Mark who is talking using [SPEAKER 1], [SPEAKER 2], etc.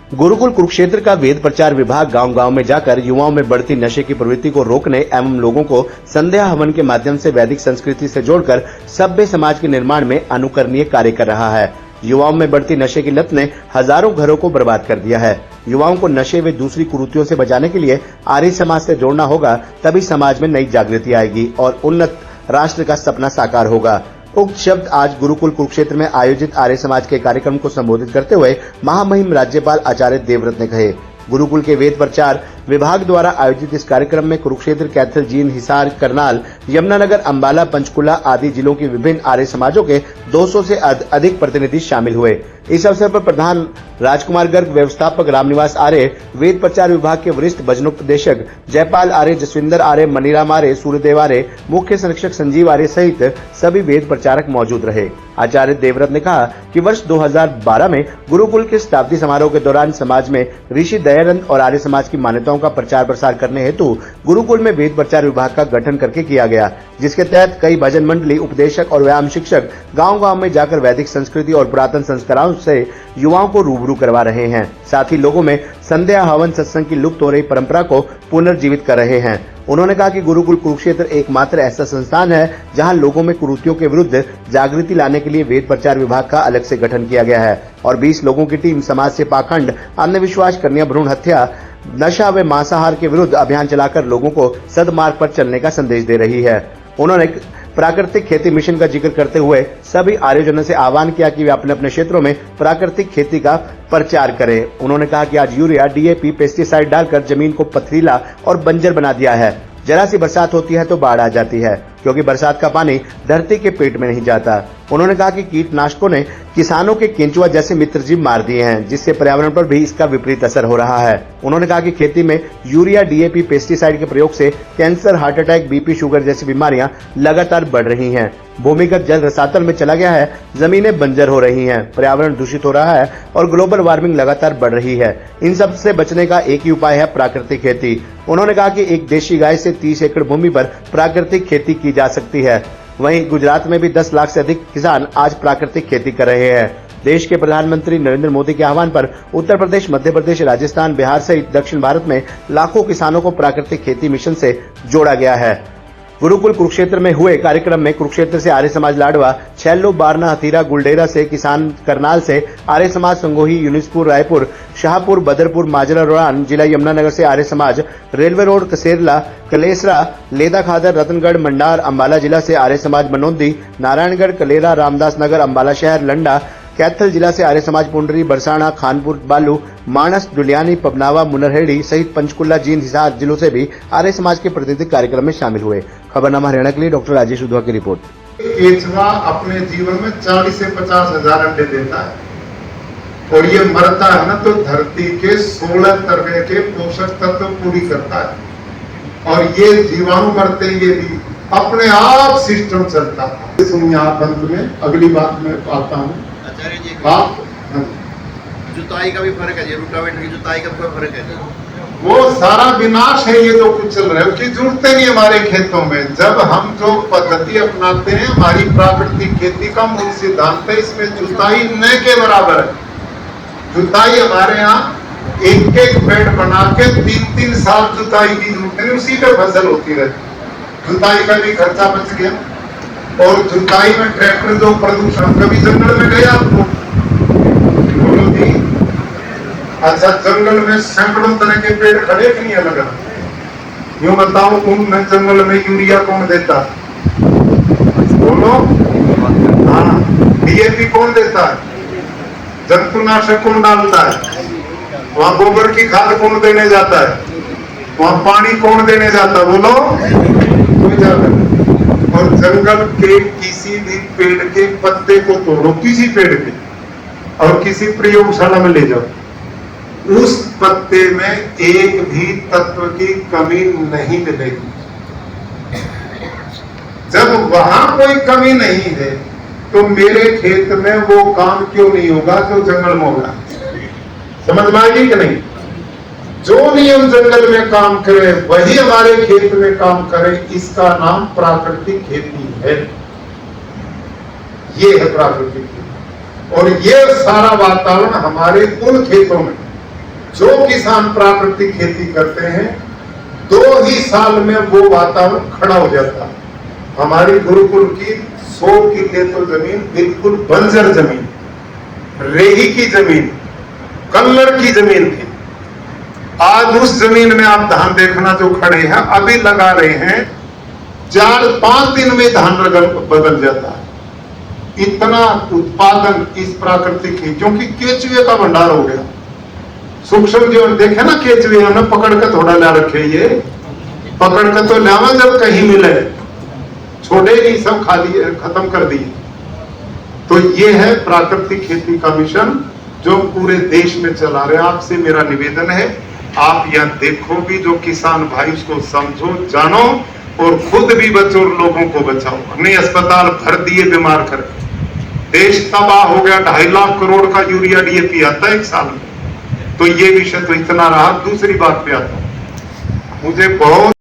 [SPEAKER 1] गुरुकुल कुरुक्षेत्र का वेद प्रचार विभाग गांव-गांव में जाकर युवाओं में बढ़ती नशे की प्रवृत्ति को रोकने एवं लोगों को संध्या हवन के माध्यम से वैदिक संस्कृति से जोड़कर सभ्य समाज के निर्माण में अनुकरणीय कार्य कर रहा है। युवाओं में बढ़ती नशे की लत ने हजारों घरों को बर्बाद कर दिया है। युवाओं को नशे व दूसरी कुरीतियों से बचाने के लिए आर्य समाज से जोड़ना होगा, तभी समाज में नई जागृति आएगी और उन्नत राष्ट्र का सपना साकार होगा। उक्त शब्द आज गुरुकुल कुरुक्षेत्र में आयोजित आर्य समाज के कार्यक्रम को संबोधित करते हुए महामहिम राज्यपाल आचार्य देवव्रत ने कहे। गुरुकुल के वेद प्रचार विभाग द्वारा आयोजित इस कार्यक्रम में कुरुक्षेत्र, कैथल, जींद, हिसार, करनाल, यमुनानगर, अंबाला, पंचकुला आदि जिलों की विभिन्न आर्य समाजों के 200 से अधिक प्रतिनिधि शामिल हुए। इस अवसर पर प्रधान राजकुमार गर्ग, व्यवस्थापक रामनिवास आर्य, वेद प्रचार विभाग के वरिष्ठ भजनोपदेशक जयपाल आर्य, जसविंदर आर्य, मनीराम आर्य, सूर्यदेव आर्य, मुख्य संरक्षक संजीव आर्य सहित सभी वेद प्रचारक मौजूद रहे। आचार्य देवव्रत ने कहा कि वर्ष 2012 में गुरुकुल के शताब्दी समारोह के दौरान समाज में ऋषि दयानंद और आर्य समाज की मान्यताओं का प्रचार प्रसार करने हेतु गुरुकुल में वेद प्रचार विभाग का गठन करके किया गया, जिसके तहत कई भजन मंडली, उपदेशक और व्यायाम शिक्षक गांव-गांव में जाकर वैदिक संस्कृति और पुरातन संस्कारों से युवाओं को रूबरू करवा रहे हैं। साथ ही लोगों में संध्या हवन सत्संग की लुप्त हो रही परंपरा को पुनर्जीवित कर रहे हैं। उन्होंने कहा कि गुरुकुल कुरुक्षेत्र एकमात्र ऐसा संस्थान है जहां लोगों में कुरीतियों के विरुद्ध जागृति लाने के लिए वेद प्रचार विभाग का अलग से गठन किया गया है और 20 लोगों की टीम समाज से पाखंड, अंधविश्वास, कन्या भ्रूण हत्या, नशा व मांसाहार के विरुद्ध अभियान चलाकर लोगों को सदमार्ग पर चलने का संदेश दे रही है। उन्होंने प्राकृतिक खेती मिशन का जिक्र करते हुए सभी आयोजनों से आह्वान किया कि वे अपने अपने क्षेत्रों में प्राकृतिक खेती का प्रचार करें। उन्होंने कहा कि आज यूरिया, डीएपी, पेस्टिसाइड डालकर जमीन को पथरीला और बंजर बना दिया है। जरा सी बरसात होती है तो बाढ़ आ जाती है, क्योंकि बरसात का पानी धरती के पेट में नहीं जाता। उन्होंने कहा कि कीटनाशकों ने किसानों के केंचुआ जैसे मित्र जीव मार दिए हैं, जिससे पर्यावरण पर भी इसका विपरीत असर हो रहा है। उन्होंने कहा कि खेती में यूरिया, डीएपी, पेस्टिसाइड के प्रयोग से cancer, heart attack, BP, sugar जैसी बीमारियां लगातार बढ़ रही हैं। भूमिगत जल रसातल में चला गया है, जमीनें बंजर हो रही हैं, पर्यावरण दूषित हो रहा है और ग्लोबल वार्मिंग लगातार बढ़ रही है। इन सब से बचने का एक ही उपाय है प्राकृतिक खेती। उन्होंने कहा कि एक देशी गाय से 30 एकड़ भूमि पर प्राकृतिक खेती की जा सकती है। वहीं गुजरात में भी 10 लाख से अधिक किसान आज प्राकृतिक खेती कर रहे हैं। देश के प्रधानमंत्री नरेंद्र मोदी के आह्वान पर उत्तर प्रदेश, मध्य प्रदेश, राजस्थान, बिहार सहित दक्षिण भारत में लाखों किसानों को प्राकृतिक खेती मिशन से जोड़ा गया है। गुरुकुल कुरुक्षेत्र में हुए कार्यक्रम में कुरुक्षेत्र से आर्य समाज लाडवा, छैलो, बारना, हथीरा, गुलडेरा से किसान, करनाल से आर्य समाज संगोही, यूनिसपुर, रायपुर, शाहपुर, बदरपुर, माजरा, रोहन, जिला यमुनानगर से आर्य समाज, रेलवे रोड, कसेरला, कलेसरा, लेदा खादर, रतनगढ़, मंडार, अंबाला जिला से आर्य समाज मनोंदी, नारायणगढ़, कलेरा, रामदास नगर, अंबाला शहर, लंडा, कैथल जिला से आर्य समाज पुंडरी, बरसाना, खानपुर, बालू, मानस, दुलियानी, पबनावा, मुनरहेड़ी सहित पंचकुला, जींद, हिसार जिलों से भी आर्य समाज के प्रतिनिधि कार्यक्रम में शामिल हुए। खबरनामा हरियाणा के लिए डॉक्टर राजेश उधवा की रिपोर्ट।
[SPEAKER 2] केंचुआ अपने जीवन में 40 से 50 हजार अंडे देता है और ये मरता है ना तो धरती के 16 तरह के पोषक तत्व पूरी करता है और ये जीवाणु मरते ये भी अपने आप सिस्टम चलता है। सुनिए आप अंत में अगली बात में आता हूँ।
[SPEAKER 3] आचार्य जी,
[SPEAKER 2] आप
[SPEAKER 3] जुताई का भी फर्क है, रोटावेटर की जुताई का कोई फर्क है?
[SPEAKER 2] वो सारा विनाश है ये जो कुछ चल रहा है, उसकी जरूरत नहीं हमारे खेतों में। जब हम जो पद्धति अपनाते हैं, हमारी प्राकृतिक खेती का मूल सिद्धांत है, इसमें जुताई न के बराबर है। जुताई हमारे यहाँ एक एक पेड़ बना के 3-3 साल जुताई की जरूरत नहीं, उसी पे फसल होती रहती। जुताई का भी खर्चा बच गया और जुताई में ट्रैक्टर जो प्रदूषण, कभी जंगल में गया आपको? अच्छा, जंगल में सैकड़ों तरह के पेड़ खड़े कि नहीं अलग अलग? यूं बताओ, उनमें जंगल में यूरिया कौन देता? बोलो। हाँ, डीएपी कौन देता है? जंतुनाशक कौन डालता है? वहां गोबर की खाद कौन देने जाता है? वहां पानी कौन देने जाता है? बोलो। कोई जाता नहीं। और जंगल के किसी भी पेड़ के पत्ते को तोड़ो, किसी पेड़ के, और किसी प्रयोगशाला में ले जाओ, उस पत्ते में एक भी तत्व की कमी नहीं मिलेगी। जब वहां कोई कमी नहीं है तो मेरे खेत में वो काम क्यों नहीं होगा जो जंगल में होगा? समझ में आएगी कि नहीं? जो नियम जंगल में काम करे वही हमारे खेत में काम करे, इसका नाम प्राकृतिक खेती है। ये है प्राकृतिक खेती। और ये सारा वातावरण हमारे उन खेतों में जो किसान प्राकृतिक खेती करते हैं 2 ही साल में वो वातावरण खड़ा हो जाता है। हमारी गुरुकुल की 100 किले तो जमीन बिल्कुल बंजर जमीन, रेही की जमीन, कल्लर की जमीन थी। आज उस जमीन में आप धान देखना जो खड़े हैं, अभी लगा रहे हैं, 4-5 दिन में धान बदल जाता है। इतना उत्पादन इस प्राकृतिक ही, क्योंकि केचुए का भंडार हो गया। सूक्ष्म जीवन देखे ना, केचुए ने पकड़ के थोड़ा ला रखे, ये पकड़ के तो लावा जब कहीं मिले, छोड़े नहीं, सब खा लिए, खत्म कर दिए। तो ये है प्राकृतिक खेती का मिशन जो पूरे देश में चला रहे हैं। आपसे मेरा निवेदन है, आप यहाँ देखो भी, जो किसान भाई उसको समझो, जानो और खुद भी बचो और लोगों को बचाओ। हमने अस्पताल भर दिए बीमार करके, देश तबाह हो गया। 2.5 लाख करोड़ का यूरिया DAP आता है 1 साल में। तो ये विषय तो इतना रहा। दूसरी बात पे आता हूं, मुझे बहुत